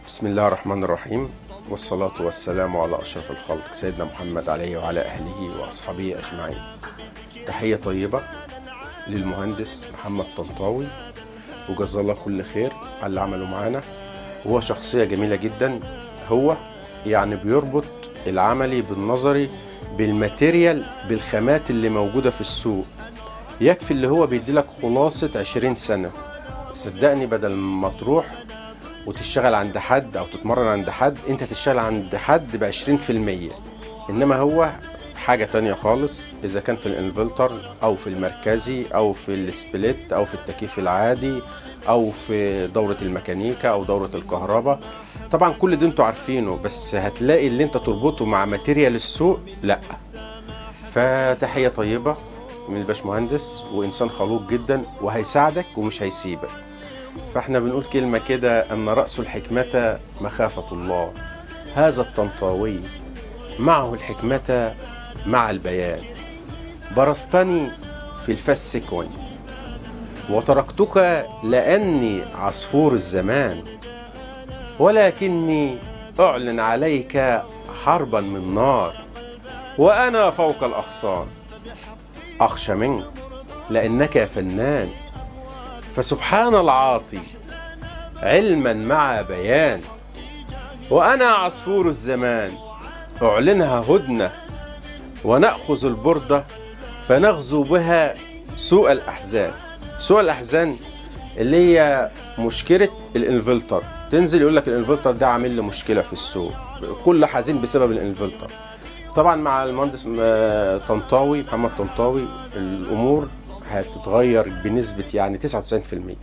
بسم الله الرحمن الرحيم، والصلاة والسلام على أشرف الخلق سيدنا محمد عليه وعلى أهله وأصحابه أجمعين. تحية طيبة للمهندس محمد طنطاوي، وجزاه الله كل خير على اللي عمله معانا. هو شخصية جميلة جدا، هو يعني بيربط العملي بالنظري بالماتيريال بالخامات اللي موجودة في السوق. يكفي اللي هو بيديلك خلاصة 20 سنة. صدقني بدل ما تروح وتشتغل عند حد او تتمرن عند حد، انت تشتغل عند حد ب20%. انما هو حاجة تانية خالص، اذا كان في الانفلتر او في المركزي او في السبليت او في التكييف العادي او في دورة الميكانيكا او دورة الكهرباء. طبعا كل ده انتوا عارفينه، بس هتلاقي اللي انت تربطه مع ماتيريال السوق لا. فتحية طيبة من الباشمهندس، وانسان خلوق جدا وهيساعدك ومش هيسيبك. فاحنا بنقول كلمة كده: أن رأس الحكمة مخافة الله. هذا الطنطاوي معه الحكمة مع البيان. برزتني في الفس كن، وتركتك لأني عصفور الزمان، ولكني أعلن عليك حربا من نار، وأنا فوق الأغصان أخشى منك لأنك فنان. فسبحان العاطي علما مع بيان، وأنا عصفور الزمان أعلنها هدنة، ونأخذ البردة فنغزو بها سوء الأحزان. سوء الأحزان اللي هي مشكلة الانفلتر. تنزل يقول لك الانفلتر ده عامل لي مشكلة في السوق، كل حزين بسبب الانفلتر. طبعا مع المهندس طنطاوي، محمد طنطاوي، الأمور هتتغير بنسبة يعني 99%.